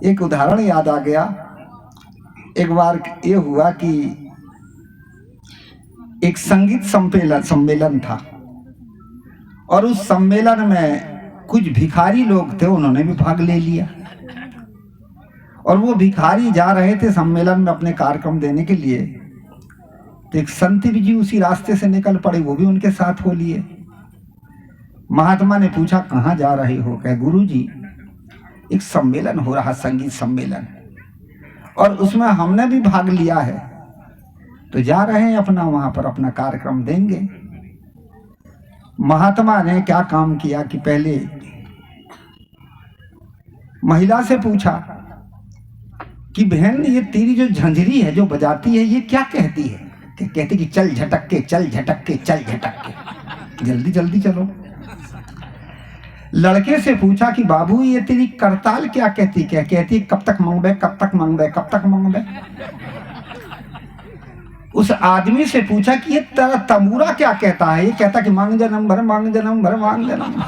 एक उदाहरण याद आ गया। एक बार ये हुआ कि एक संगीत सम्मेलन था और उस सम्मेलन में कुछ भिखारी लोग थे, उन्होंने भी भाग ले लिया। और वो भिखारी जा रहे थे सम्मेलन में अपने कार्यक्रम देने के लिए, तो एक संत जी उसी रास्ते से निकल पड़े, वो भी उनके साथ हो लिए। महात्मा ने पूछा कहाँ जा रहे हो? कहे गुरुजी एक सम्मेलन हो रहा, संगीत सम्मेलन, और उसमें हमने भी भाग लिया है, तो जा रहे हैं अपना वहां पर अपना कार्यक्रम देंगे। महात्मा ने क्या काम किया कि पहले महिला से पूछा कि बहन ये तेरी जो झंझरी है जो बजाती है ये क्या कहती है? कहती कि चल झटक के, चल झटक के, चल झटक के, जल्दी जल्दी चलो। लड़के से पूछा कि बाबू ये तेरी करताल क्या कहती? क्या कहती? कब तक मंगबे, कब तक मंगबे, कब तक मंगबे। उस आदमी से पूछा कि ये तेरा तंबूरा क्या कहता है? ये कहता कि मांग जन्म भर, मांग जन्म भर, मांग जन्म भर।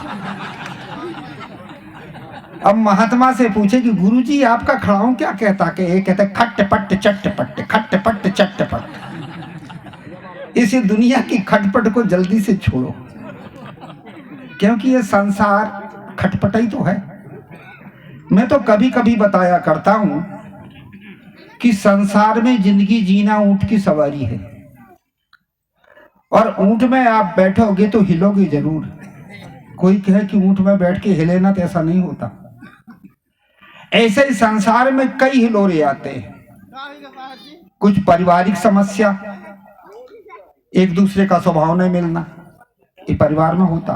अब महात्मा से पूछे कि गुरुजी आपका खड़ाऊं क्या कहता? कि ये कहता खट्ट पट्ट चट्ट पट्ट, खट्ट पट्ट चट्ट पट्ट। इस दुनिया की खटपट को जल्दी से छोड़ो, क्योंकि ये संसार खटपटाई तो है। मैं तो कभी कभी बताया करता हूं कि संसार में जिंदगी जीना ऊंट की सवारी है, और ऊंट में आप बैठोगे तो हिलोगे जरूर। कोई कहे कि ऊंट में बैठ के हिले ना, तो ऐसा नहीं होता। ऐसे ही संसार में कई हिलोरे आते हैं। कुछ पारिवारिक समस्या, एक दूसरे का स्वभाव नहीं मिलना, ये परिवार में होता।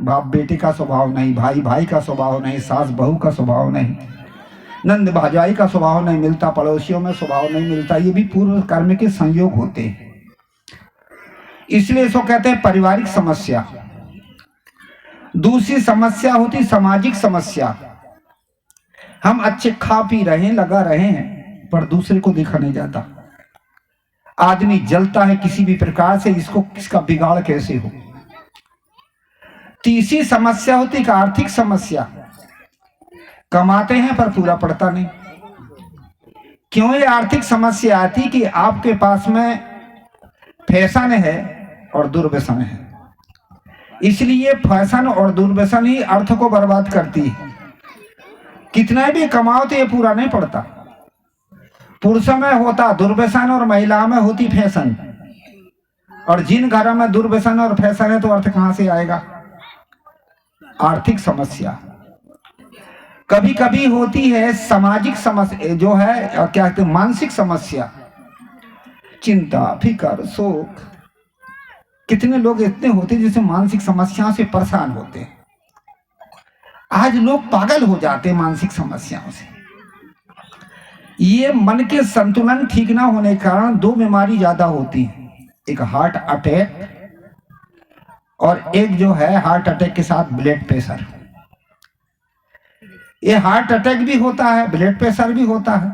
बाप बेटे का स्वभाव नहीं, भाई भाई का स्वभाव नहीं, सास बहू का स्वभाव नहीं, नंद भाजाई का स्वभाव नहीं मिलता, पड़ोसियों में स्वभाव नहीं मिलता। ये भी पूर्व कर्म के संयोग होते हैं, इसलिए इसको कहते हैं पारिवारिक समस्या। दूसरी समस्या होती सामाजिक समस्या। हम अच्छे खा पी रहे हैं, लगा रहे हैं, पर दूसरे को देखा नहीं जाता। आदमी जलता है किसी भी प्रकार से, इसको किसका बिगाड़ कैसे हो। तीसरी समस्या होती है आर्थिक समस्या। कमाते हैं पर पूरा पड़ता नहीं। क्यों ये आर्थिक समस्या आती? कि आपके पास में फैशन है और दुर्व्यसन है, इसलिए फैशन और दुर्व्यसन ही अर्थ को बर्बाद करती है। कितना भी कमाओ तो ये पूरा नहीं पड़ता। पुरुषों में होता दुर्व्यसन और महिला में होती फैशन, और जिन घरों में दुर्व्यसन और फैशन है तो अर्थ कहां से आएगा? आर्थिक समस्या। कभी कभी होती है सामाजिक समस्या, जो है क्या कहते हैं, मानसिक समस्या, चिंता, फिकर, शोक। कितने लोग इतने होते हैं जिसे मानसिक समस्याओं से परेशान होते हैं। आज लोग पागल हो जाते हैं मानसिक समस्याओं से। ये मन के संतुलन ठीक ना होने के कारण दो बीमारी ज्यादा होती हैं, एक हार्ट अटैक और एक जो है हार्ट अटैक के साथ ब्लड प्रेशर। ये हार्ट अटैक भी होता है, ब्लड प्रेशर भी होता है,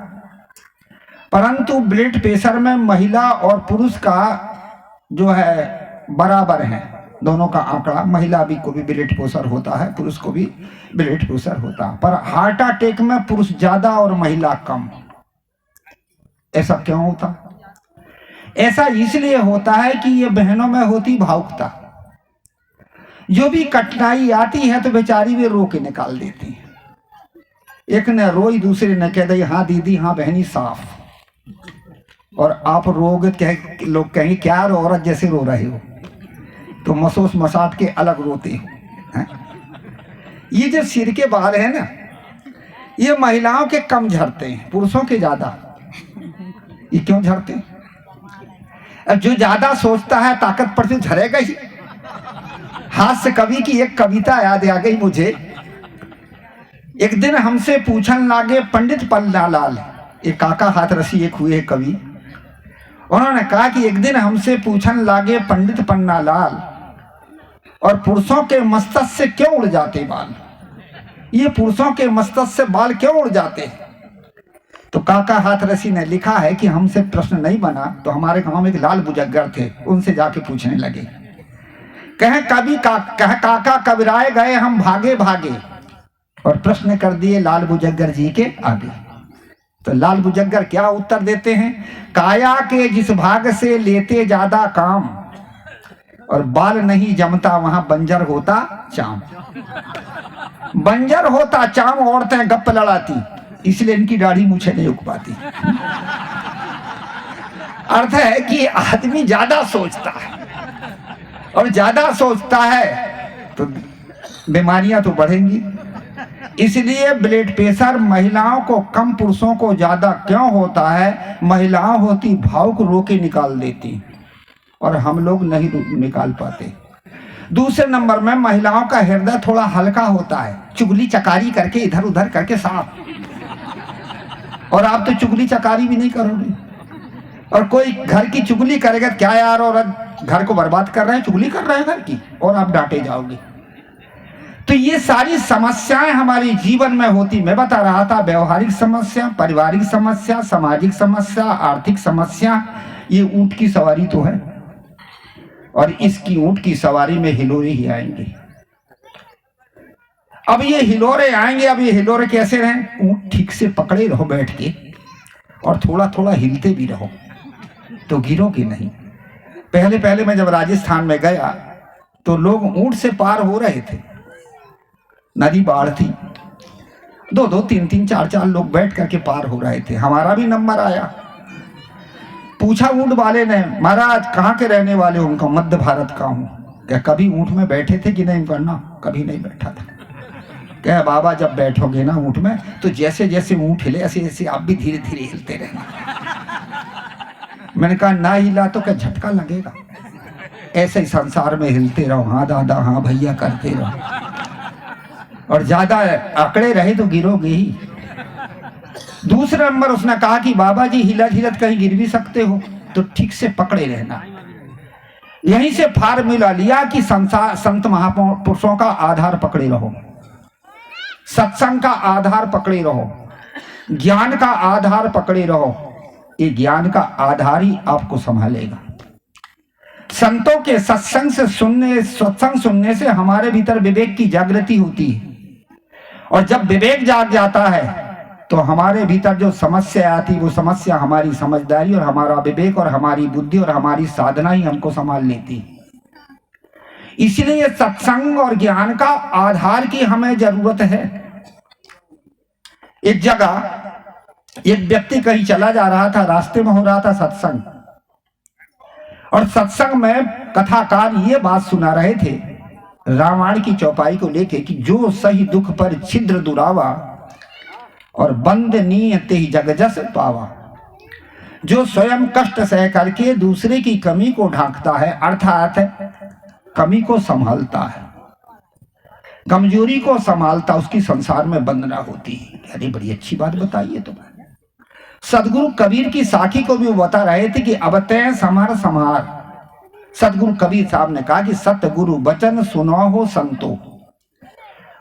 परंतु ब्लड प्रेशर में महिला और पुरुष का जो है बराबर है, दोनों का आंकड़ा। महिला भी को भी ब्लड प्रेशर होता है, पुरुष को भी ब्लड प्रेशर होता है, पर हार्ट अटैक में पुरुष ज्यादा और महिला कम। ऐसा क्यों होता? ऐसा इसलिए होता है कि ये बहनों में होती भावुकता। जो भी कठिनाई आती है तो बेचारी वे रो के निकाल देती है। एक ने रोई, दूसरे ने कह दी हाँ दीदी, हाँ बहनी, साफ। और आप रोगे तो लोग कहेंगे क्या रो, औरत जैसे रो रहे हो, तो मसोस मसाट के अलग रोते हो। ये जो सिर के बाल है ना, ये महिलाओं के कम झड़ते हैं, पुरुषों के ज्यादा। ये क्यों झड़ते हैं? अब जो ज्यादा सोचता है ताकत पर से झड़ेगा ही। हास्य कवि की एक कविता याद आ गई मुझे। एक दिन हमसे पूछन लागे पंडित पन्नालाल, एक काका हाथरसी एक हुए कवि, उन्होंने कहा कि एक दिन हमसे पूछन लागे पंडित पन्नालाल, और पुरुषों के मस्तक से क्यों उड़ जाते बाल? ये पुरुषों के मस्तक से बाल क्यों उड़ जाते? तो काका हाथरसी ने लिखा है कि हमसे प्रश्न नहीं बना तो हमारे गांव में एक लाल बुजग्गर थे, उनसे जाके पूछने लगे। कहे काका कबराए गए हम भागे भागे, और प्रश्न कर दिए लाल बुजग्गर जी के आगे। तो लाल बुजग्गर क्या उत्तर देते हैं? काया के जिस भाग से लेते ज्यादा काम, और बाल नहीं जमता वहां बंजर होता चाम। बंजर होता चाम, औरतें गप्प लड़ाती, इसलिए इनकी दाढ़ी मूछें नहीं उग पाती। अर्थ है कि आदमी ज्यादा सोचता है, और ज्यादा सोचता है तो बीमारियां तो बढ़ेंगी। इसलिए ब्लड प्रेशर महिलाओं को कम, पुरुषों को ज्यादा क्यों होता है? महिलाओं होती भाव को रोके निकाल देती, और हम लोग नहीं निकाल पाते। दूसरे नंबर में महिलाओं का हृदय थोड़ा हल्का होता है, चुगली चकारी करके इधर उधर करके साफ। और आप तो चुगली चकारी भी नहीं करोगे, और कोई घर की चुगली करेगा, क्या यार औरत घर को बर्बाद कर रहे हैं, चुगली कर रहे हैं घर की, और आप डांटे जाओगे। तो ये सारी समस्याएं हमारे जीवन में होती। मैं बता रहा था, व्यवहारिक समस्या, पारिवारिक समस्या, सामाजिक समस्या, आर्थिक समस्या। ये ऊंट की सवारी तो है, और इसकी ऊंट की सवारी में हिलोरे ही आएंगे। अब ये हिलोरे आएंगे। अब ये हिलोरे कैसे रहें? ऊंट ठीक से पकड़े रहो बैठ के, और थोड़ा थोड़ा हिलते भी रहो, तो गिरोगे नहीं। पहले पहले मैं जब राजस्थान में गया तो लोग ऊंट से पार हो रहे थे, नदी बाढ़ थी, 2-2, 3-3, 4-4 लोग बैठ करके पार हो रहे थे। हमारा भी नंबर आया। पूछा ऊंट वाले ने, महाराज कहाँ के रहने वाले हो? उनका मध्य भारत का हूँ। क्या कभी ऊंट में बैठे थे कि नहीं? करना कभी नहीं बैठा था। क्या बाबा जब बैठोगे ना ऊंट में, तो जैसे जैसे ऊंट हिले ऐसे ऐसे आप भी धीरे धीरे हिलते रहना। मैंने कहा ना हिला तो क्या झटका लगेगा? ऐसे ही संसार में हिलते रहो, हाँ दादा हाँ भैया करते रहो, और ज्यादा अकड़े रहे तो गिरोगे ही। दूसरा नंबर उसने कहा कि बाबा जी हिलत हिलत कहीं गिर भी सकते हो, तो ठीक से पकड़े रहना। यहीं से फार्मूला लिया कि संत महापुरुषों का आधार पकड़े रहो, सत्संग का आधार पकड़े रहो, ज्ञान का आधार पकड़े रहो। ये ज्ञान का आधार ही आपको संभालेगा। संतों के सत्संग सुनने से हमारे भीतर विवेक की जागृति होती है, और जब विवेक जाग जाता है तो हमारे भीतर जो समस्या आती, वो समस्या हमारी समझदारी और हमारा विवेक और हमारी बुद्धि और हमारी साधना ही हमको संभाल लेती। इसलिए सत्संग और ज्ञान का आधार की हमें जरूरत है। एक जगह एक व्यक्ति कहीं चला जा रहा था, रास्ते में हो रहा था सत्संग, और सत्संग में कथाकार ये बात सुना रहे थे रामायण की चौपाई को लेके कि जो सही दुख पर छिद्र दुरावा, और बंद नियत ही जगजस पावा। जो स्वयं कष्ट सह करके दूसरे की कमी को ढांकता है, अर्थात कमी को संभालता है, कमजोरी को संभालता, उसकी संसार में बंधना होती है। अरे बड़ी अच्छी बात बताइए। तो सदगुरु कबीर की साखी को भी वो बता रहे थे कि अब तय समर समार। सदगुरु कबीर साहब ने कहा कि सतगुरु वचन सुनो हो संतो,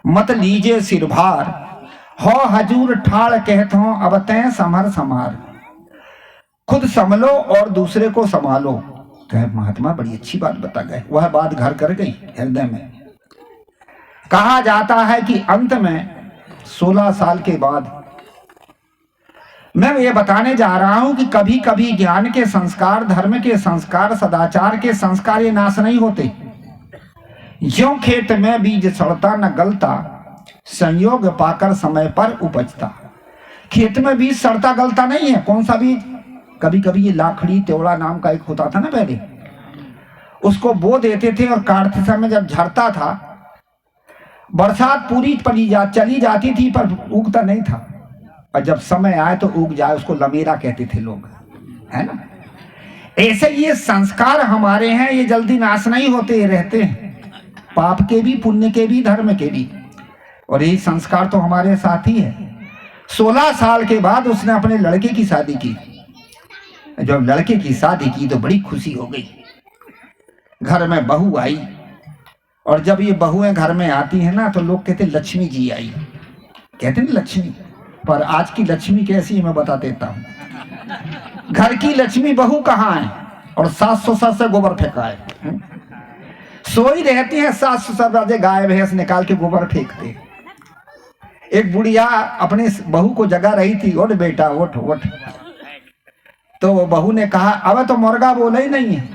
मत लीजिए सिर भार, हो हजूर ठाड़ कहते हो अब तय समर समार। खुद संभलो और दूसरे को संभालो। तो महात्मा बड़ी अच्छी बात बता गए। वह बात घर कर गई हृदय में। कहा जाता है कि अंत में 16 साल के बाद, मैं ये बताने जा रहा हूं कि कभी कभी ज्ञान के संस्कार, धर्म के संस्कार, सदाचार के संस्कार ये नाश नहीं होते। ज्यों खेत में बीज सड़ता न गलता, संयोग पाकर समय पर उपजता। खेत में बीज सड़ता गलता नहीं है। कौन सा बीज? कभी कभी ये लाखड़ी त्योड़ा नाम का एक होता था ना पहले, उसको बो देते थे, और काटते समय जब झड़ता था, बरसात पूरी चली जाती थी पर उगता नहीं था, और जब समय आए तो उग जाए, उसको लमेरा कहते थे लोग, है ना। ऐसे ये संस्कार हमारे हैं, ये जल्दी नाश नहीं होते, ये रहते हैं, पाप के भी, पुण्य के भी, धर्म के भी। और ये संस्कार तो हमारे साथ ही है। 16 साल के बाद उसने अपने लड़के की शादी की। जब लड़के की शादी की तो बड़ी खुशी हो गई। घर में बहू आई, और जब ये बहुएं घर में आती है ना, तो लोग कहते लक्ष्मी जी आई, कहते ना लक्ष्मी। पर आज की लक्ष्मी कैसी है मैं बता देता हूं। घर की लक्ष्मी बहू कहाँ है, और सास ससुर से गोबर फेंका है। सोई रहती है सास ससुर, गाय भैंस निकाल के गोबर फेंकते। एक बुढ़िया अपने बहू को जगा रही थी, उठ बेटा उठ उठ। तो वो बहू ने कहा अब तो मुर्गा बोले ही नहीं है।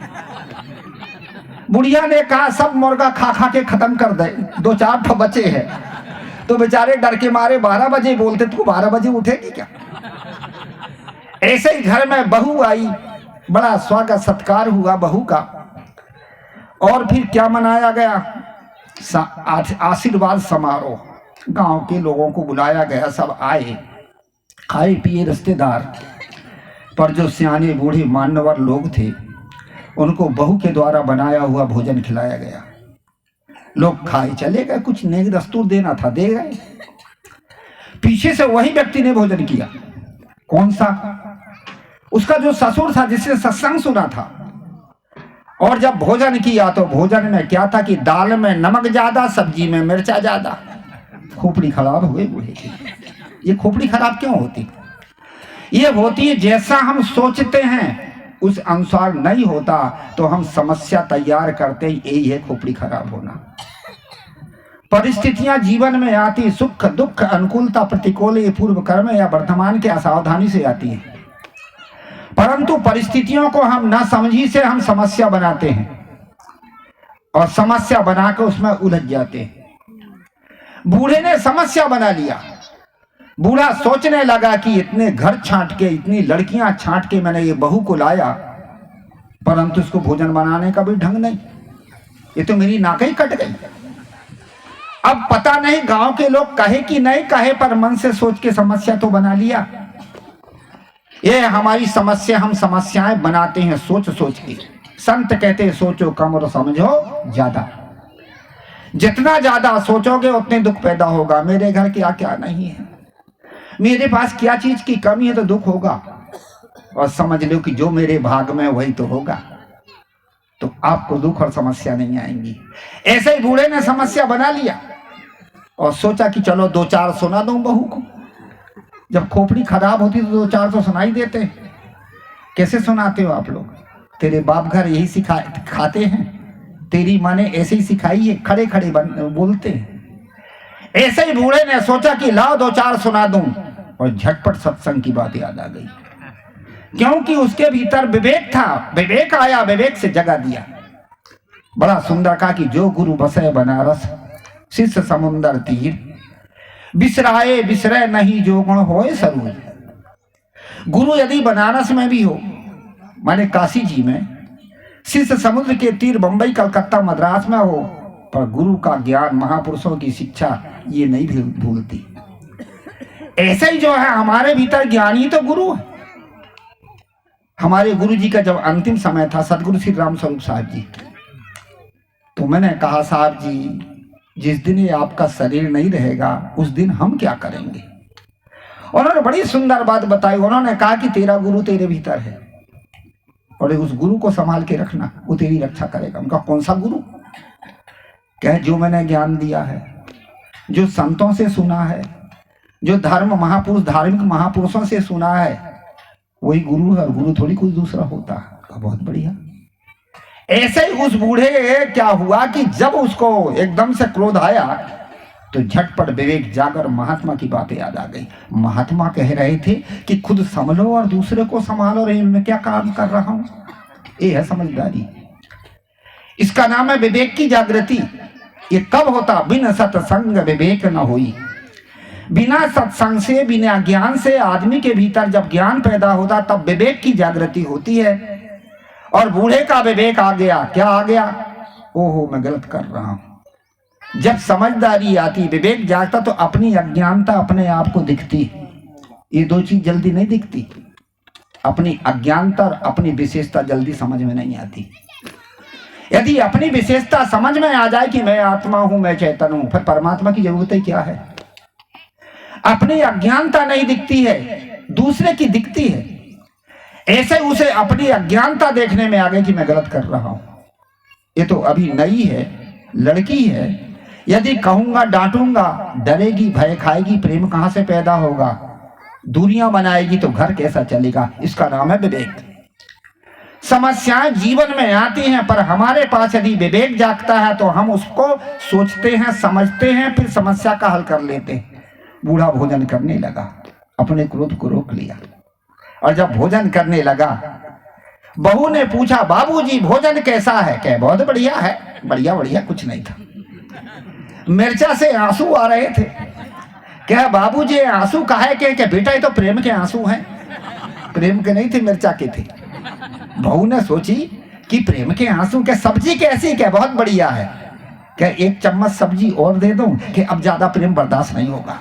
बुढ़िया ने कहा सब मुर्गा खा खा के खत्म कर दे, 2-4 ठो बचे हैं। तो बेचारे डर के मारे 12 बजे बोलते, तू 12 बजे उठेगी क्या? ऐसे ही घर में बहू आई, बड़ा स्वागत सत्कार हुआ बहू का। और फिर क्या मनाया गया? आशीर्वाद समारोह। गांव के लोगों को बुलाया गया, सब आए, खाए पिए रिश्तेदार। पर जो सियाने बूढ़े मान्यवर लोग थे उनको बहू के द्वारा बनाया हुआ भोजन खिलाया गया। लोग खाए चले गए, कुछ नेक दस्तूर देना था दे गए। पीछे से वही व्यक्ति ने भोजन किया। कौन सा? उसका जो ससुर था जिसने सत्संग सुना था। और जब भोजन किया तो भोजन में क्या था कि दाल में नमक ज्यादा, सब्जी में मिर्चा ज्यादा। खोपड़ी खराब हुए बूढ़े की। ये खोपड़ी खराब क्यों होती? ये होती है जैसा हम सोचते हैं उस अनुसार नहीं होता तो हम समस्या तैयार करते ही, यही है खोपड़ी खराब होना। परिस्थितियां जीवन में आती, सुख दुख अनुकूलता प्रतिकूल, ये पूर्व कर्म या वर्तमान के असावधानी से आती है। परंतु परिस्थितियों को हम न समझी से हम समस्या बनाते हैं और समस्या बनाकर उसमें उलझ जाते हैं। बूढ़े ने समस्या बना लिया। बूढ़ा सोचने लगा कि इतने घर छांट के, इतनी लड़कियां छांट के मैंने ये बहू को लाया, परंतु इसको भोजन बनाने का भी ढंग नहीं। ये तो मेरी नाक ही कट गई। अब पता नहीं गांव के लोग कहे कि नहीं कहे, पर मन से सोच के समस्या तो बना लिया। ये हमारी समस्या, हम समस्याएं बनाते हैं सोच सोच के। संत कहते हैं सोचो कम और समझो ज्यादा। जितना ज्यादा सोचोगे उतने दुख पैदा होगा। मेरे घर क्या क्या नहीं है, मेरे पास क्या चीज की कमी है, तो दुख होगा। और समझ लो कि जो मेरे भाग में वही तो होगा, तो आपको दुख और समस्या नहीं आएंगी। ऐसे ही बूढ़े ने समस्या बना लिया और सोचा कि चलो 2-4 सुना दूं बहू को। जब खोपड़ी खराब होती तो 2-4 तो सुनाई देते। कैसे सुनाते हो आप लोग? तेरे बाप घर यही खाते हैं, तेरी माँ ने ऐसे ही सिखाई है, खड़े खड़े बोलते हैं। ऐसे ही बूढ़े ने सोचा कि लाओ 2-4 सुना दूं, और झटपट सत्संग की बात याद आ गई। क्योंकि उसके भीतर विवेक था। विवेक आया, विवेक से जगा दिया। बड़ा सुंदर कहा कि जो गुरु बसे बनारस, शिष्य समुंदर तीर, बिसराए बिसरे नहीं जो गुण होए सरूर। गुरु यदि बनारस में भी हो, माने काशी जी में, शिष्य समुद्र के तीर बंबई कलकत्ता मद्रास में हो, पर गुरु का ज्ञान, महापुरुषों की शिक्षा ये नहीं भूलती। ऐसे ही जो है हमारे भीतर ज्ञानी तो गुरु है। हमारे गुरु जी का जब अंतिम समय था, सदगुरु श्री राम स्वरूप साहब जी, तो मैंने कहा साहब जी, जिस दिन ये आपका शरीर नहीं रहेगा उस दिन हम क्या करेंगे? उन्होंने बड़ी सुंदर बात बताई। उन्होंने कहा कि तेरा गुरु तेरे भीतर है और उस गुरु को संभाल के रखना, वो तेरी रक्षा करेगा। उनका कौन सा गुरु? क्या? जो मैंने ज्ञान दिया है, जो संतों से सुना है, जो धर्म महापुरुष, धार्मिक महापुरुषों से सुना है, वही गुरु है। और गुरु थोड़ी कोई दूसरा होता है। बहुत बढ़िया। ऐसे ही उस बूढ़े क्या हुआ कि जब उसको एकदम से क्रोध आया तो झटपट विवेक जाकर महात्मा की बातें याद आ गई। महात्मा कह रहे थे कि खुद संभलो और दूसरे को संभालो। रे मैं क्या काम कर रहा हूं? ये है समझदारी। इसका नाम है विवेक की जागृति। ये कब होता? बिन सत्संग विवेक न होई। बिना सत्संग से, बिना ज्ञान से आदमी के भीतर जब ज्ञान पैदा होता तब विवेक की जागृति होती है। और बूढ़े का विवेक आ गया। क्या आ गया? ओहो मैं गलत कर रहा हूं। जब समझदारी आती, विवेक जागता, तो अपनी अज्ञानता अपने आप को दिखती। ये दो चीज जल्दी नहीं दिखती। अपनी अज्ञानता और अपनी विशेषता जल्दी समझ में नहीं आती। यदि अपनी विशेषता समझ में आ जाए कि मैं आत्मा हूं, मैं चैतन्य हूं, फिर परमात्मा की जरूरत ही क्या है? अपनी अज्ञानता नहीं दिखती है, दूसरे की दिखती है। ऐसे उसे अपनी अज्ञानता देखने में आ गई कि मैं गलत कर रहा हूं। ये तो अभी नई है, लड़की है। यदि कहूंगा, डांटूंगा, डरेगी, भय खाएगी, प्रेम कहां से पैदा होगा? दूरियां बनाएगी तो घर कैसा चलेगा? इसका नाम है विवेक। समस्याएं जीवन में आती हैं, पर हमारे पास यदि विवेक जागता है तो हम उसको सोचते हैं, समझते हैं, फिर समस्या का हल कर लेते हैं। बूढ़ा भोजन करने लगा, अपने क्रोध को रोक लिया, और जब भोजन करने लगा बहू ने पूछा, बाबूजी भोजन कैसा है? कहे बहुत बढ़िया है। बढ़िया बढ़िया कुछ नहीं था, मिर्चा से आंसू आ रहे थे। क्या बाबूजी आंसू काहे के? बेटा ये तो प्रेम के आंसू हैं। प्रेम के नहीं थे, मिर्चा के थे। बहू ने सोची कि प्रेम के आंसू के, सब्जी कैसी? क्या बहुत बढ़िया है। क्या एक चम्मच सब्जी और दे दूं? कि अब ज्यादा प्रेम बर्दाश्त नहीं होगा।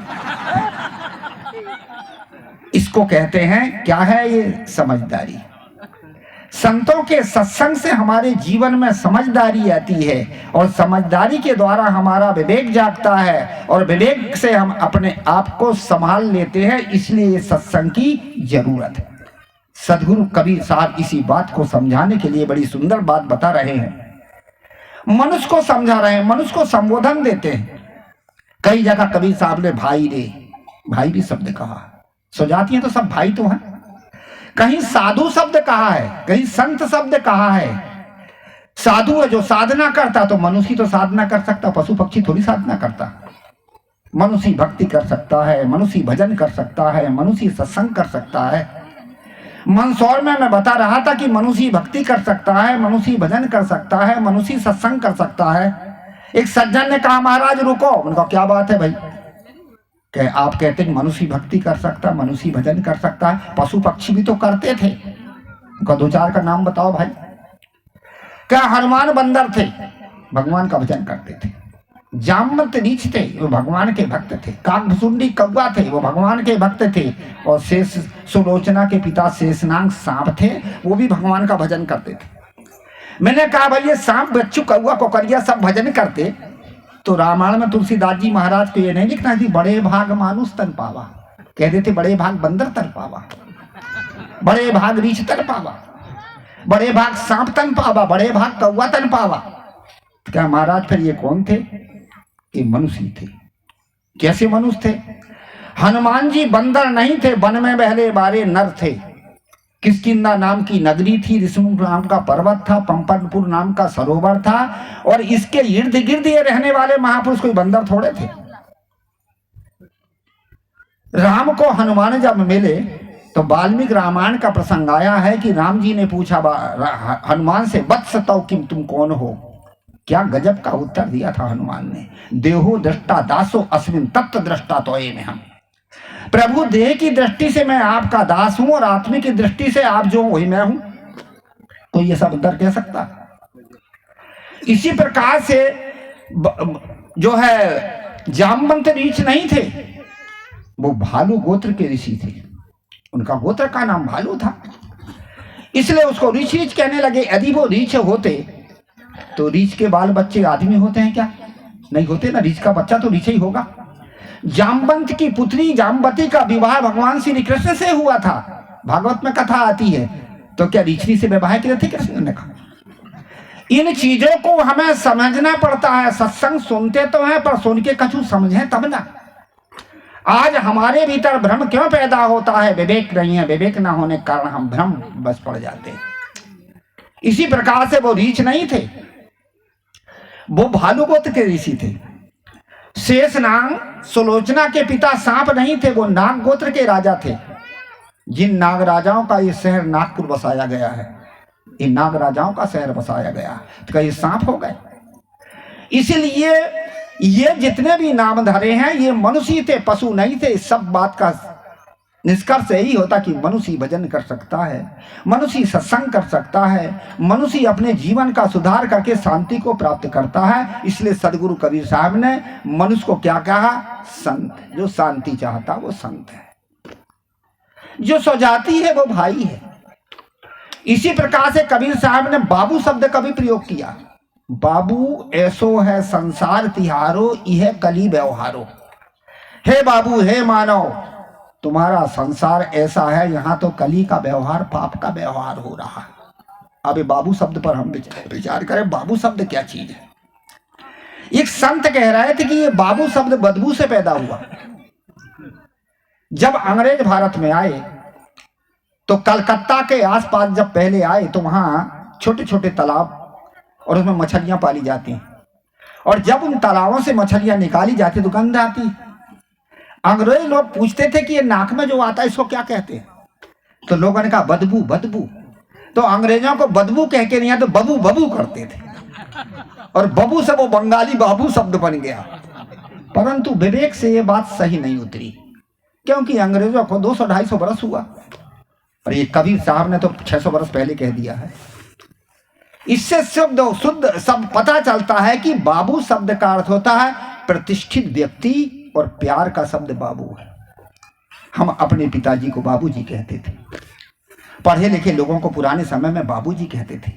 इसको कहते हैं क्या है ये? समझदारी। संतों के सत्संग से हमारे जीवन में समझदारी आती है, और समझदारी के द्वारा हमारा विवेक जागता है, और विवेक से हम अपने आप को संभाल लेते हैं। इसलिए ये सत्संग की जरूरत है। सदगुरु कबीर साहब इसी बात को समझाने के लिए बड़ी सुंदर बात बता रहे हैं। मनुष्य को समझा रहे हैं, मनुष्य को संबोधन देते हैं। कई जगह कबीर साहब ने भाई रे, भाई भी शब्द कहा। स्वजातियां तो सब भाई तो हैं। कहीं साधु शब्द कहा है, कहीं संत शब्द कहा है। साधु है जो साधना करता, तो मनुष्य तो साधना कर सकता, पशु पक्षी थोड़ी साधना करता। मनुष्य भक्ति कर सकता है, मनुष्य भजन कर सकता है, मनुष्य सत्संग कर सकता है। मंदसौर में मैं बता रहा था कि मनुष्य भक्ति कर सकता है, मनुष्य भजन कर सकता है, मनुष्य सत्संग कर सकता है। एक सज्जन ने कहा, महाराज रुको। उनका क्या बात है भाई? कि आप कहते हैं मनुष्य भक्ति कर सकता, मनुष्य भजन कर सकता है, पशु पक्षी भी तो करते थे। उनका दो चार का नाम बताओ भाई। क्या हनुमान बंदर थे, भगवान का भजन करते थे। जामवंत रीछ थे, वो भगवान के भक्त थे। काकभुसुंडी कौवा थे, वो भगवान के भक्त थे। और शेष सुलोचना के पिता शेषनाग सांप थे, वो भी भगवान का भजन करते थे। मैंने कहा भाई ये सांप, बच्चू, कौवा, कोकरिया सब भजन करते, तो रामायण में तुलसीदास जी महाराज को ये नहीं लिखना थी बड़े भाग मानुष तन पावा। कह देते बड़े भाग बंदर तन पावा, बड़े भाग रीछ तन पावा, बड़े भाग सांप तन पावा, बड़े भाग कौवा तन पावा। तो क्या महाराज फिर ये कौन थे? ये मनुष्य थे। कैसे मनुष्य थे? हनुमान जी बंदर नहीं थे, वन में बहले बारे नर थे। किष्किंधा नाम की नगरी थी, ऋषिमुख नाम का पर्वत था, पंपनपुर नाम का सरोवर था, और इसके इर्द गिर्द ये रहने वाले महापुरुष कोई बंदर थोड़े थे। राम को हनुमान जब मिले तो वाल्मीकि रामायण का प्रसंग आया है कि राम जी ने पूछा हनुमान से, वत्स तौ किम, तुम कौन हो? क्या गजब का उत्तर दिया था हनुमान ने। देहो दृष्टा दासो अस्मिन तत्व दृष्टा तो में हम। प्रभु देह की दृष्टि से मैं आपका दास हूं, और आत्मिक की दृष्टि से आप जो वही मैं हूं। कोई ये सब उत्तर कह सकता? इसी प्रकार से जो है जामवंत ऋषि नहीं थे, वो भालू गोत्र के ऋषि थे। उनका गोत्र का नाम भालू था, इसलिए उसको ऋषि कहने लगे। यदि वो ऋष होते तो ऋष के बाल बच्चे आदमी होते हैं क्या? नहीं होते ना, ऋष का बच्चा तो ऋष ही होगा। जामवंत की पुत्री जामवती का विवाह भगवान श्री कृष्ण से हुआ था, भागवत में कथा आती है। तो क्या ऋषि से विवाह किए थे कृष्ण ने? कहा इन चीजों को हमें समझना पड़ता है। सत्संग सुनते तो हैं, पर सुन के कछु समझें तब ना। आज हमारे भीतर भ्रम क्यों पैदा होता है? विवेक नहीं है। विवेक ना होने के कारण हम भ्रम बस पड़ जाते हैं। इसी प्रकार से वो ऋष नहीं थे, वो भालू गोत्र के ऋषि थे। शेषनाग सुलोचना के पिता सांप नहीं थे, वो नाग गोत्र के राजा थे। जिन नाग राजाओं का ये शहर नागपुर बसाया गया है, इन नाग राजाओं का शहर बसाया गया, तो क्या ये सांप हो गए? इसलिए ये जितने भी नाम धरे हैं ये मनुष्य थे, पशु नहीं थे। इस सब बात का निष्कर्ष यही होता कि मनुष्य भजन कर सकता है, मनुष्य सत्संग कर सकता है, मनुष्य अपने जीवन का सुधार करके शांति को प्राप्त करता है। इसलिए सदगुरु कबीर साहब ने मनुष्य को क्या कहा? संत। जो शांति चाहता वो संत है, जो स्वजाति है वो भाई है। इसी प्रकार से कबीर साहब ने बाबू शब्द का भी प्रयोग किया। बाबू ऐसो है संसार तिहारो, यह कली व्यवहारो। हे बाबू, हे मानव, तुम्हारा संसार ऐसा है, यहां तो कली का व्यवहार, पाप का व्यवहार हो रहा है। अब बाबू शब्द पर हम विचार करें, बाबू शब्द क्या चीज है? एक संत कह रहे थे कि ये बाबू शब्द बदबू से पैदा हुआ। जब अंग्रेज भारत में आए तो कलकत्ता के आसपास जब पहले आए तो वहां छोटे छोटे तालाब और उसमें मछलियां पाली जाती हैं, और जब उन तालाबों से मछलियां निकाली जाती तो गंध आती। अंग्रेज लोग पूछते थे कि ये नाक में जो आता है इसको क्या कहते हैं, तो लोगों ने कहा बदबू बदबू। तो अंग्रेजों को बदबू कह के नहीं तो बबू बबू करते थे, और बबू से वो बंगाली बाबू शब्द बन गया। परंतु विवेक से ये बात सही नहीं उतरी, क्योंकि अंग्रेजों को 200-250 बरस हुआ, और ये कबीर साहब ने तो 600 बरस पहले कह दिया है। इससे शुद्ध सब पता चलता है कि बाबू शब्द का अर्थ होता है प्रतिष्ठित व्यक्ति, और प्यार का शब्द बाबू है। हम अपने पिताजी को बाबूजी कहते थे, पढ़े लिखे लोगों को पुराने समय में बाबूजी कहते थे,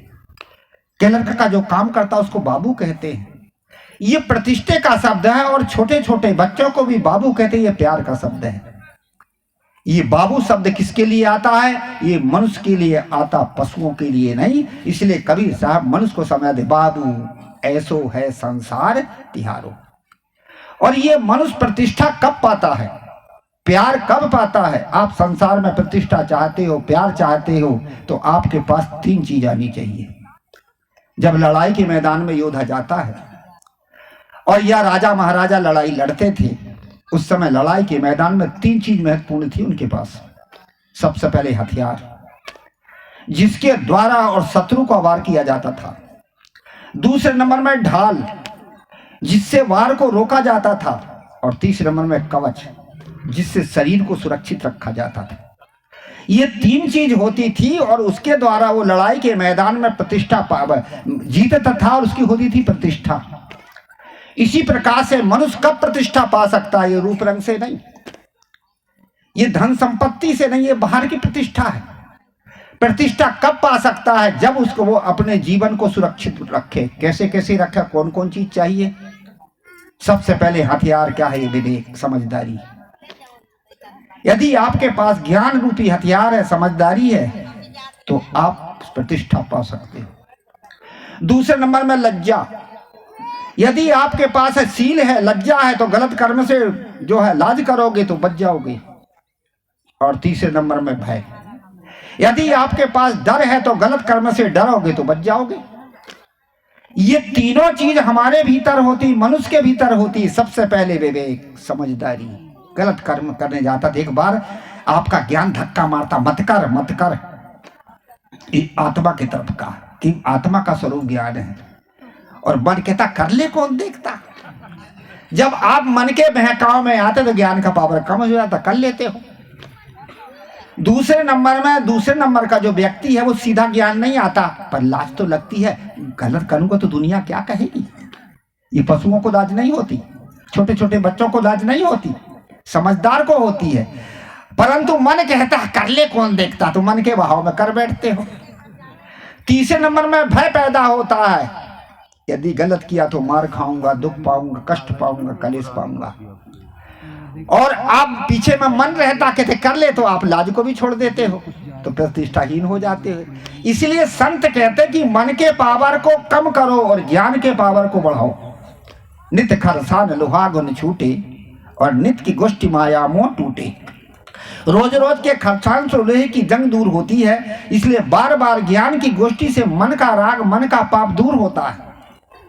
क्लर्क का जो काम करता उसको बाबू कहते हैं। ये प्रतिष्ठे का शब्द है, और छोटे छोटे बच्चों को भी बाबू कहते हैं, ये प्यार का शब्द है। ये बाबू शब्द किसके लिए आता है? ये मनुष्य के लिए आता, पशुओं के लिए नहीं। इसलिए कबीर साहब मनुष्य को समझा दे, बाबू ऐसो है संसार तिहारो। और ये मनुष्य प्रतिष्ठा कब पाता है, प्यार कब पाता है? आप संसार में प्रतिष्ठा चाहते हो, प्यार चाहते हो, तो आपके पास 3 चीज आनी चाहिए। जब लड़ाई के मैदान में योद्धा जाता है, और या राजा महाराजा लड़ाई लड़ते थे, उस समय लड़ाई के मैदान में 3 चीज महत्वपूर्ण थी उनके पास। सबसे पहले हथियार, जिसके द्वारा और शत्रु को वार किया जाता था। दूसरे नंबर में ढाल, जिससे वार को रोका जाता था। और तीसरे नंबर में कवच, जिससे शरीर को सुरक्षित रखा जाता था। ये 3 चीज होती थी, और उसके द्वारा वो लड़ाई के मैदान में प्रतिष्ठा जीतता था, और उसकी होती थी प्रतिष्ठा। इसी प्रकार से मनुष्य कब प्रतिष्ठा पा सकता है? ये रूप रंग से नहीं, ये धन संपत्ति से नहीं, ये बाहर की प्रतिष्ठा है। प्रतिष्ठा कब पा सकता है? जब उसको वो अपने जीवन को सुरक्षित रखे। कैसे कैसे रखे, कौन कौन चीज चाहिए? सबसे पहले हथियार क्या है? ये विवेक, समझदारी। यदि आपके पास ज्ञान रूपी हथियार है, समझदारी है, तो आप प्रतिष्ठा पा सकते हो। दूसरे नंबर में लज्जा, यदि आपके पास है सील है, लज्जा है, तो गलत कर्म से जो है लाज करोगे तो बच जाओगे। और तीसरे नंबर में भय, यदि आपके पास डर है तो गलत कर्म से डरोगे तो बच जाओगे। ये तीनों चीज हमारे भीतर होती, मनुष्य के भीतर होती। सबसे पहले विवेक, समझदारी। गलत कर्म करने जाता था, एक बार आपका ज्ञान धक्का मारता, मत कर मत कर, आत्मा की तरफ का, कि आत्मा का स्वरूप ज्ञान है, और मन कहता कर ले, कौन देखता। जब आप मन के बहकाव में आते तो ज्ञान का पावर कम हो जाता, कर लेते हो। दूसरे नंबर का जो व्यक्ति है वो सीधा ज्ञान नहीं आता, पर लाज तो लगती है, गलत करूंगा तो दुनिया क्या कहेगी। ये पशुओं को लाज नहीं होती, छोटे छोटे बच्चों को लाज नहीं होती, समझदार को होती है। परंतु मन कहता कर ले, कौन देखता, तो मन के बहाव में कर बैठते हो। तीसरे नंबर में भय पैदा होता है, यदि गलत किया तो मार खाऊंगा, दुख पाऊंगा, कष्ट पाऊंगा, कलेश पाऊंगा। और आप पीछे में मन रहता कहते कर ले, तो आप लाज को भी छोड़ देते हो, तो प्रतिष्ठाहीन हो जाते हो। इसलिए संत कहते कि मन के पावर को कम करो और ज्ञान के पावर को बढ़ाओ। नित्य खरसान लोहा गुण छूटे, और नित्य की गोष्ठी माया मोह टूटे। रोज रोज के खरसान से लोहे की जंग दूर होती है, इसलिए बार बार ज्ञान की गोष्ठी से मन का राग, मन का पाप दूर होता है।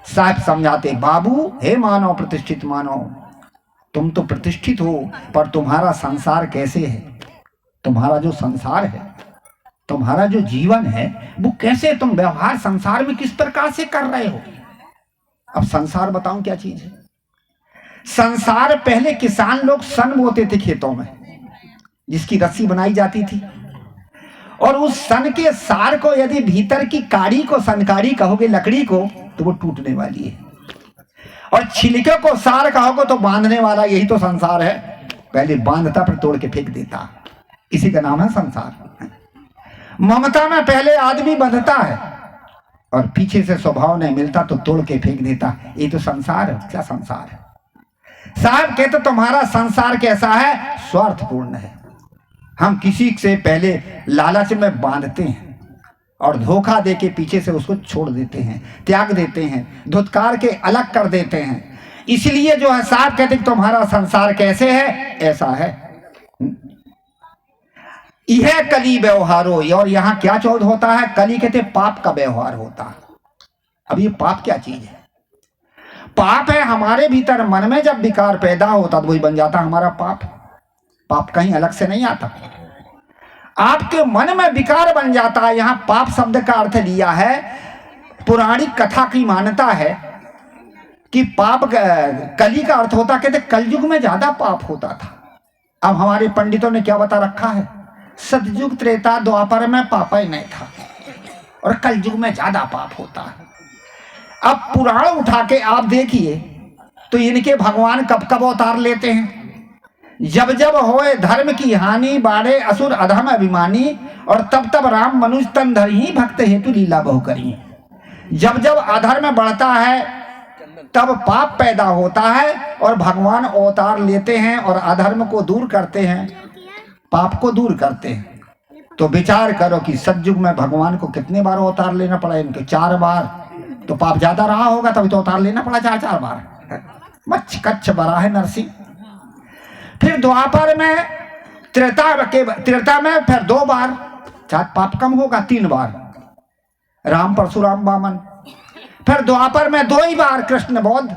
साहब समझाते, बाबू हे मानव, प्रतिष्ठित मानव, तुम तो प्रतिष्ठित हो, पर तुम्हारा संसार कैसे है? तुम्हारा जो संसार है, तुम्हारा जो जीवन है, वो कैसे, तुम व्यवहार संसार में किस प्रकार से कर रहे हो? अब संसार बताऊं क्या चीज है। संसार पहले किसान लोग सन बोते थे खेतों में, जिसकी रस्सी बनाई जाती थी, और उस सन के सार को यदि भीतर की काड़ी को सनकारी कहोगे, लकड़ी को, तो वो टूटने वाली है। और छिलके को सार कहोगे तो बांधने वाला, यही तो संसार है। पहले बांधता फिर तोड़ के फेंक देता, इसी का नाम है संसार। ममता में पहले आदमी बंधता है, और पीछे से स्वभाव नहीं मिलता तो तोड़ के फेंक देता, ये तो संसार है। क्या संसार है? साहब कहते तुम्हारा संसार कैसा है? स्वार्थपूर्ण है। हम किसी से पहले लालच में बांधते हैं, और धोखा दे के पीछे से उसको छोड़ देते हैं, त्याग देते हैं, धुतकार के अलग कर देते हैं। इसलिए जो है साहब कहते कि तुम्हारा संसार कैसे है? ऐसा है। यह कली व्यवहारो, और यहां क्या चौध होता है? कली कहते पाप का व्यवहार होता है। अब ये पाप क्या चीज है? पाप है हमारे भीतर, मन में जब विकार पैदा होता तो वही बन जाता हमारा पाप। पाप कहीं अलग से नहीं आता, आपके मन में विकार बन जाता है। यहां पाप शब्द का अर्थ लिया है, पुराणिक कथा की मान्यता है कि पाप कली का अर्थ होता, कहते कलयुग में ज्यादा पाप होता था। अब हमारे पंडितों ने क्या बता रखा है, सतयुग त्रेता द्वापर में पाप ही नहीं था और कलयुग में ज्यादा पाप होता है। अब पुराण उठा के आप देखिए तो इनके भगवान कब कब अवतार लेते हैं, जब जब होए धर्म की हानि, बाड़े असुर अधम अभिमानी, और तब तब राम मनुष्य तन धरि भक्त हेतु लीला बहु करी। जब जब अधर्म बढ़ता है तब पाप पैदा होता है और भगवान अवतार लेते हैं और अधर्म को दूर करते हैं, पाप को दूर करते हैं। तो विचार करो कि सतयुग में भगवान को कितने बार अवतार लेना पड़ा, इनके 4 बार। तो पाप ज्यादा रहा होगा तभी तो अवतार लेना पड़ा 4 बार। मच्छ कच्छ बरा है नरसिंह। फिर द्वापर में, त्रेता में फिर 2 बार, शायद पाप कम होगा, 3 बार राम परशुराम वामन। फिर द्वापर में 2 ही बार कृष्ण बौद्ध,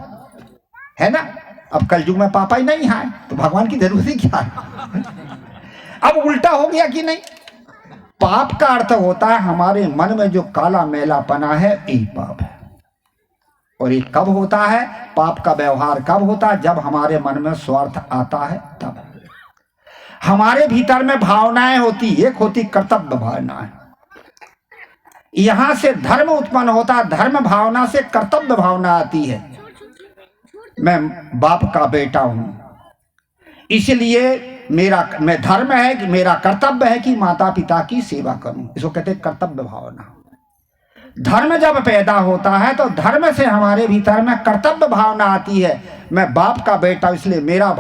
है ना। अब कलयुग में पापा ही नहीं है तो भगवान की जरूरत ही क्या है। अब उल्टा हो गया कि नहीं। पाप का अर्थ होता है हमारे मन में जो काला मैलापना है, यही पाप है। और ये कब होता है, पाप का व्यवहार कब होता है, जब हमारे मन में स्वार्थ आता है तब। हमारे भीतर में भावनाएं होती, एक होती कर्तव्य भावनाएं, यहां से धर्म उत्पन्न होता है, धर्म भावना से कर्तव्य भावना आती है। मैं बाप का बेटा हूं, इसलिए मैं धर्म है कि मेरा कर्तव्य है कि माता पिता की सेवा करूं, इसको कहते हैं कर्तव्य भावना। धर्म जब पैदा होता है तो धर्म से हमारे भीतर में कर्तव्य भावना आती है। मैं बाप का बेटा, इसलिए मेरा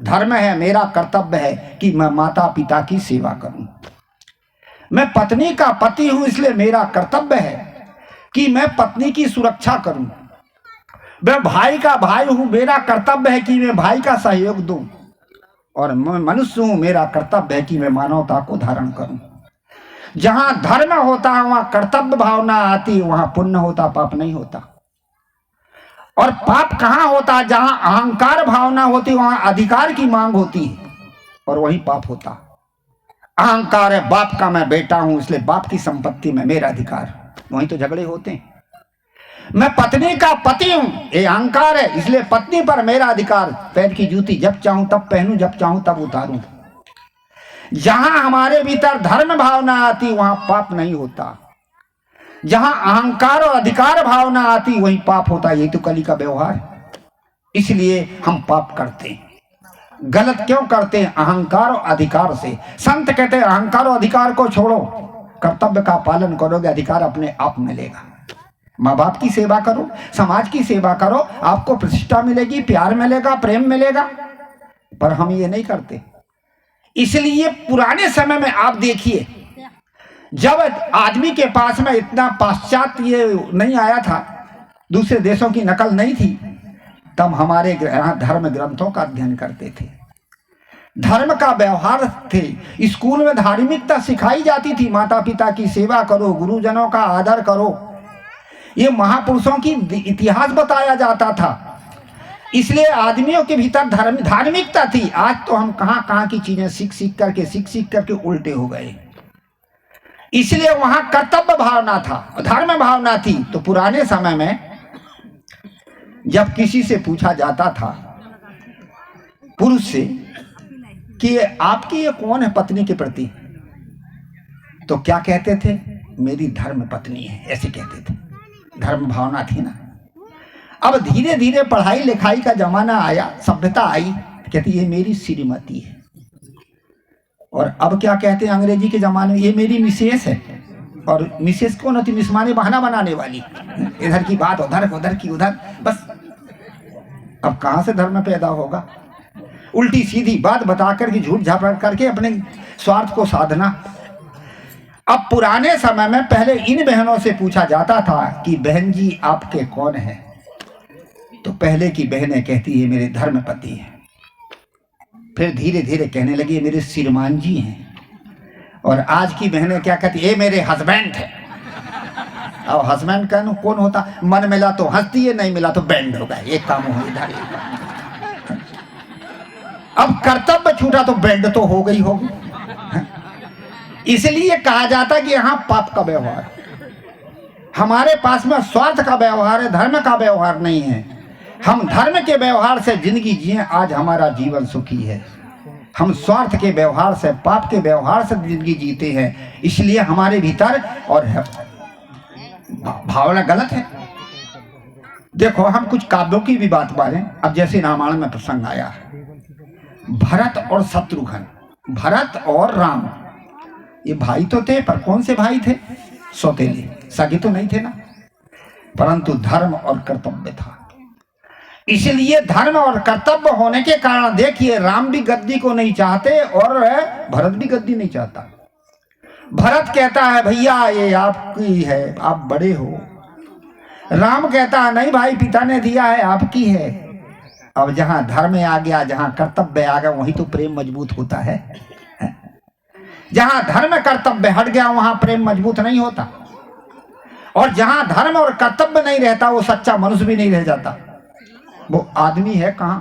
धर्म है, मेरा कर्तव्य है कि मैं माता पिता की सेवा करूं। मैं पत्नी का पति हूं, इसलिए मेरा कर्तव्य है कि मैं पत्नी की सुरक्षा करूं। मैं भाई का भाई हूं, मेरा कर्तव्य है कि मैं भाई का सहयोग दूं। और मैं मनुष्य हूं, मेरा कर्तव्य है कि मैं मानवता को धारण करूं। जहां धर्म होता है वहां कर्तव्य भावना आती, वहां पुण्य होता, पाप नहीं होता। और पाप कहां होता, जहां अहंकार भावना होती, वहां अधिकार की मांग होती है और वही पाप होता। अहंकार है, बाप का मैं बेटा हूं, इसलिए बाप की संपत्ति में मेरा अधिकार, वहीं तो झगड़े होते हैं। मैं पत्नी का पति हूं, ये अहंकार है, इसलिए पत्नी पर मेरा अधिकार, पैर की जूती जब चाहूं तब पहनूं, जब चाहूं तब उतारूं। जहां हमारे भीतर धर्म भावना आती वहां पाप नहीं होता, जहां अहंकार और अधिकार भावना आती वहीं पाप होता। यही तो कली का व्यवहार, इसलिए हम पाप करते हैं। गलत क्यों करते हैं, अहंकार और अधिकार से। संत कहते हैं अहंकार और अधिकार को छोड़ो, कर्तव्य का पालन करोगे, अधिकार अपने आप मिलेगा। माँ बाप की सेवा करो, समाज की सेवा करो, आपको प्रतिष्ठा मिलेगी, प्यार मिलेगा, प्रेम मिलेगा। पर हम ये नहीं करते। इसलिए पुराने समय में आप देखिए, जब आदमी के पास में इतना पाश्चात्य ये नहीं आया था, दूसरे देशों की नकल नहीं थी, तब हमारे धर्म ग्रंथों का अध्ययन करते थे, धर्म का व्यवहार थे। स्कूल में धार्मिकता सिखाई जाती थी, माता पिता की सेवा करो, गुरुजनों का आदर करो, ये महापुरुषों की इतिहास बताया जाता था। इसलिए आदमियों के भीतर धार्मिकता थी। आज तो हम कहां की चीजें सीख करके उल्टे हो गए। इसलिए वहां कर्तव्य भावना था, धर्म भावना थी। तो पुराने समय में जब किसी से पूछा जाता था, पुरुष से, कि आपकी ये कौन है पत्नी के प्रति, तो क्या कहते थे, मेरी धर्म पत्नी है, ऐसे कहते थे। धर्म भावना थी ना। अब धीरे धीरे पढ़ाई लिखाई का जमाना आया, सभ्यता आई, कहती ये मेरी श्रीमती है। और अब क्या कहते हैं अंग्रेजी के जमाने में, ये मेरी मिसेस है। और मिसेस कौन होती, मिस माने बहाना बनाने वाली, इधर की बात उधर, उधर की उधर, बस। अब कहां से धर्म पैदा होगा, उल्टी सीधी बात बता करके, झूठ झापड़ करके अपने स्वार्थ को साधना। अब पुराने समय में पहले इन बहनों से पूछा जाता था कि बहन जी आपके कौन है, तो पहले की बहनें कहती है मेरे धर्म पति हैं। फिर धीरे धीरे कहने लगी मेरे श्रीमान जी हैं। और आज की बहनें क्या कहती, ये मेरे हस्बैंड है। अब हस्बैंड कौन होता, मन मिला तो हंसती है, नहीं मिला तो बैंड होगा, एक काम हो इधर। अब कर्तव्य छूटा तो बैंड तो हो गई होगी। इसलिए कहा जाता कि यहां पाप का व्यवहार, हमारे पास में स्वार्थ का व्यवहार है, धर्म का व्यवहार नहीं है। हम धर्म के व्यवहार से जिंदगी जिए, आज हमारा जीवन सुखी है। हम स्वार्थ के व्यवहार से, पाप के व्यवहार से जिंदगी जीते हैं, इसलिए हमारे भीतर और भावना गलत है। देखो, हम कुछ काव्यों की भी बात मारें। अब जैसे रामायण में प्रसंग आया है, भरत और शत्रुघ्न, भरत और राम, ये भाई तो थे, पर कौन से भाई थे? सौतेले, सगे तो नहीं थे ना। परंतु धर्म और कर्तव्य था, इसलिए धर्म और कर्तव्य होने के कारण देखिए, राम भी गद्दी को नहीं चाहते और भरत भी गद्दी नहीं चाहता। भरत कहता है भैया ये आपकी है, आप बड़े हो। राम कहता है नहीं भाई, पिता ने दिया है, आपकी है। अब जहां धर्म आ गया, जहां कर्तव्य आ गया, वहीं तो प्रेम मजबूत होता है। जहां धर्म कर्तव्य हट गया, वहां प्रेम मजबूत नहीं होता। और जहां धर्म और कर्तव्य नहीं रहता, वो सच्चा मनुष्य भी नहीं रह जाता, वो आदमी है कहां।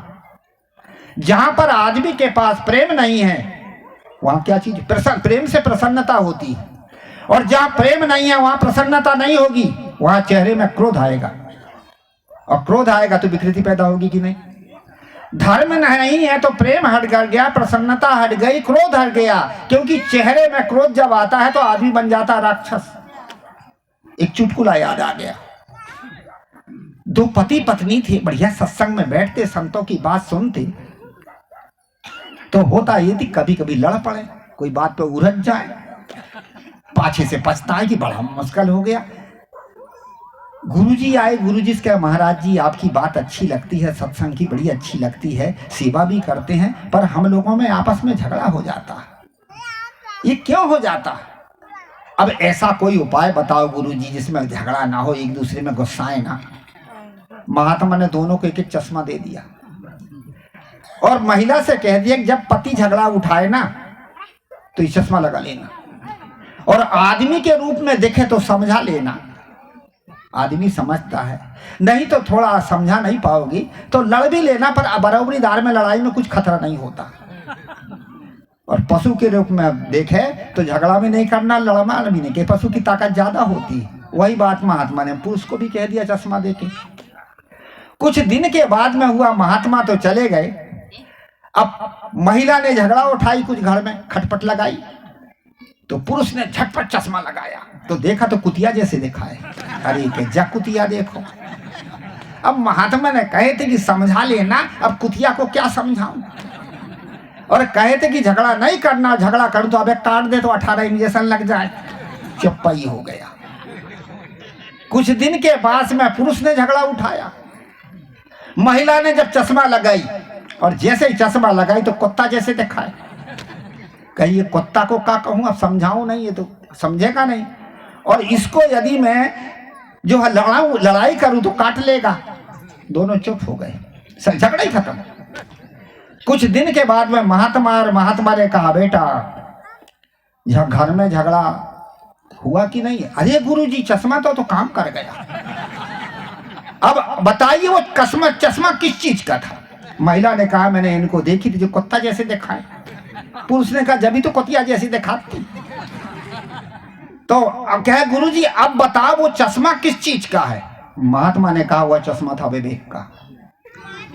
जहां पर आदमी के पास प्रेम नहीं है, वहां क्या चीज? प्रेम से प्रसन्नता होती है। और जहां प्रेम नहीं है, वहां प्रसन्नता नहीं होगी, वहां चेहरे में क्रोध आएगा। और क्रोध आएगा तो विकृति पैदा होगी कि नहीं? धर्म नहीं है तो प्रेम हट गया, प्रसन्नता हट गई, क्रोध हट गया। क्योंकि चेहरे में क्रोध जब आता है तो आदमी बन जाता राक्षस। एक चुटकुला याद आ गया। दो पति पत्नी थे, बढ़िया सत्संग में बैठते, संतों की बात सुनते। तो होता ये थी, कभी कभी लड़ पड़े, कोई बात पे उलझ जाए, पाछे से पछताए कि बड़ा मुश्किल हो गया। गुरुजी आए, गुरुजी से कहा महाराज जी आपकी बात अच्छी लगती है, सत्संग की बड़ी अच्छी लगती है, सेवा भी करते हैं, पर हम लोगों में आपस में झगड़ा हो जाता है, ये क्यों हो जाता? अब ऐसा कोई उपाय बताओ गुरुजी जिसमें झगड़ा ना हो, एक दूसरे में गुस्साए ना। महात्मा ने दोनों को एक एक चश्मा दे दिया और महिला से कह दिया कि जब पति झगड़ा उठाए ना तो ये चश्मा लगा लेना, और आदमी के रूप में देखे तो समझा लेना। आदमी समझता है, नहीं तो थोड़ा समझा नहीं पाओगी तो लड़ भी लेना, पर बराबरी दार में लड़ाई में कुछ खतरा नहीं होता। और पशु के रूप में देखे तो झगड़ा भी नहीं करना, लड़ना भी नहीं, कि पशु की ताकत ज्यादा होती है। वही बात महात्मा ने पुरुष को भी कह दिया चश्मा देके। कुछ दिन के बाद में हुआ, महात्मा तो चले गए। अब महिला ने झगड़ा उठाई, कुछ घर में खटपट लगाई, तो पुरुष ने झटपट चश्मा लगाया, तो देखा तो कुतिया जैसे देखा है। अरे के जा कुतिया देखो। अब महात्मा ने कहे थे कि समझा लेना, अब कुतिया को क्या समझाऊं। और कहे थे कि झगड़ा नहीं करना, झगड़ा करूं तो अब एक काट दे तो 18 इंजेक्शन लग जाए। चप्पाई हो गया। कुछ दिन के बाद में पुरुष ने झगड़ा उठाया, महिला ने जब चश्मा लगाई, और जैसे ही चश्मा लगाई तो कुत्ता जैसे दिखाए। कहिए कुत्ता को क्या कहूं, अब समझाऊं नहीं, ये तो समझेगा नहीं। और इसको यदि मैं जो है लड़ाई करूं तो काट लेगा। दोनों चुप हो गए, झगड़ा ही खत्म। कुछ दिन के बाद में महात्मा ने कहा बेटा घर में झगड़ा हुआ कि नहीं? अरे गुरुजी चश्मा तो काम कर गया। अब बताइए वो चश्मा किस चीज का था? महिला ने कहा मैंने इनको देखी थी जो कुत्ता जैसे दिखाए। पुरुष ने कहा जब भी तो कुतिया जैसी दिखाती। तो अब कहे गुरुजी अब बताओ वो चश्मा किस चीज का है? महात्मा ने कहा वह चश्मा था विवेक का।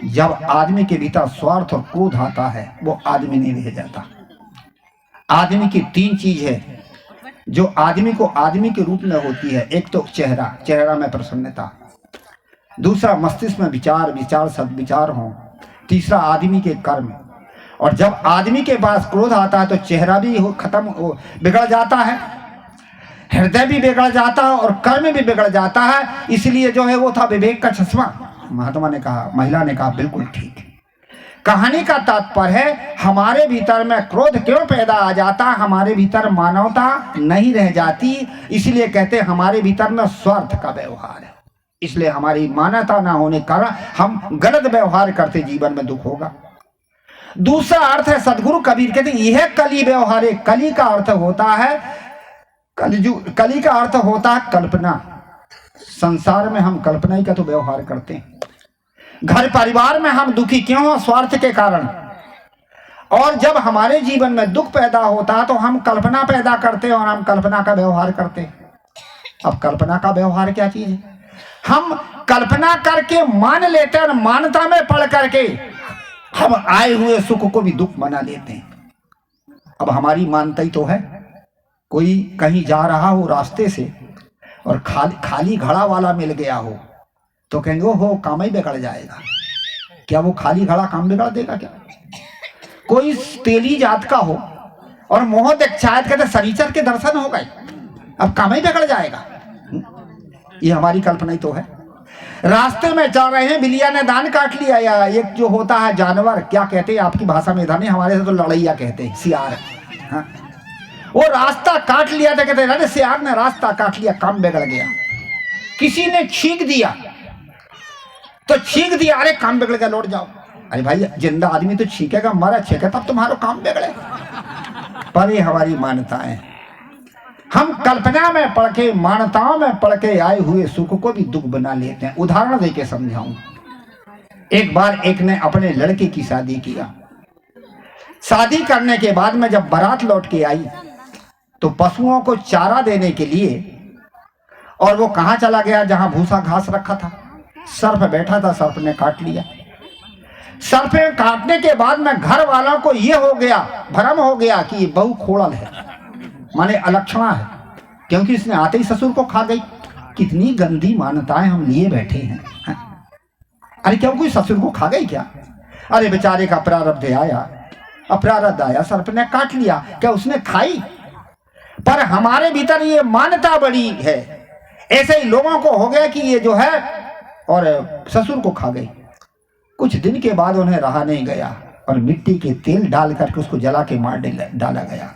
जब आदमी के भीतर स्वार्थ और क्रोध आता है वो आदमी नहीं रह जाता। आदमी की 3 चीज है जो आदमी को आदमी के रूप में होती है। एक तो चेहरा में प्रसन्नता, दूसरा मस्तिष्क में विचार सद्विचार हो, तीसरा आदमी के कर्म। और जब आदमी के पास क्रोध आता है तो चेहरा भी बिगड़ जाता है, हृदय भी बिगड़ जाता है और कर्म भी बिगड़ जाता है। इसलिए जो है वो था विवेक का चश्मा। महात्मा ने कहा, महिला ने कहा बिल्कुल ठीक है। कहानी का तात्पर्य है हमारे भीतर में क्रोध क्यों पैदा आ जाता, हमारे भीतर मानवता नहीं रह जाती। इसलिए कहते हैं हमारे भीतर में स्वार्थ का व्यवहार है, इसलिए हमारी मानवता ना होने के कारण हम गलत व्यवहार करते, जीवन में दुख होगा। दूसरा अर्थ है सदगुरु कबीर कहते हैं यह कली व्यवहार है। कली का अर्थ होता है कली का अर्थ होता है कल्पना। संसार में हम कल्पना ही का तो व्यवहार करते हैं। घर परिवार में हम दुखी क्यों हो? स्वार्थ के कारण। और जब हमारे जीवन में दुख पैदा होता है तो हम कल्पना पैदा करते हैं और हम कल्पना का व्यवहार करते हैं। अब कल्पना का व्यवहार क्या चीज है? हम कल्पना करके मान लेते हैं और मान्यता में पढ़ करके हम आए हुए सुख को भी दुख बना लेते हैं। अब हमारी मानता ही तो है, कोई कहीं जा रहा हो रास्ते से और खाली घड़ा वाला मिल गया हो तो कहेंगे हो काम ही बिगड़ जाएगा। क्या वो खाली घड़ा काम बिगड़ देगा क्या? कोई तेली जात का हो और मोह दीक्षायत कहते शरीचर के दर्शन हो गए, अब काम ही बिगड़ जाएगा। ये हमारी कल्पना ही तो है। रास्ते में चल रहे हैं, बिल्लिया ने दान काट लिया, या एक जो होता है जानवर, क्या कहते हैं आपकी भाषा में? इधर नहीं, हमारे से तो लड़ैया कहते हैं, सियार। हाँ? वो रास्ता काट लिया था, कहते अरे सियार ने रास्ता काट लिया, काम बिगड़ गया। किसी ने छींक दिया तो छींक दिया, अरे काम बिगड़ गया, लौट जाओ। अरे भाई जिंदा आदमी तो छींकेगा, मरा छींके तब तुम्हारा काम बिगड़े। पर ये हमारी मान्यताएं, हम कल्पना में पढ़ के, मान्यताओं में पढ़ के आए हुए सुख को भी दुख बना लेते हैं। उदाहरण देके समझाऊं। एक बार एक ने अपने लड़के की शादी किया। शादी करने के बाद में जब बारात लौट के आई तो पशुओं को चारा देने के लिए, और वो कहां चला गया? जहां भूसा घास रखा था। सर्प बैठा था, सर्प ने काट लिया। सर्प ने काटने के बाद में घर वालों को ये हो गया, भ्रम हो गया कि ये बहू खोड़ल है, माने अलक्षणा है, क्योंकि इसने आते ही ससुर को खा गई। कितनी गंदी मान्यताएं हम लिए बैठे हैं। अरे क्यों कोई ससुर को खा गई क्या? अरे बेचारे का प्रारब्ध आया, अपरारब्ध आया, सर्प ने काट लिया, क्या उसने खाई? पर हमारे भीतर ये मान्यता बड़ी है। ऐसे ही लोगों को हो गया कि ये जो है, और ससुर को खा गई। कुछ दिन के बाद उन्हें रहा नहीं गया और मिट्टी के तेल डाल करके उसको जला के मार डाला गया।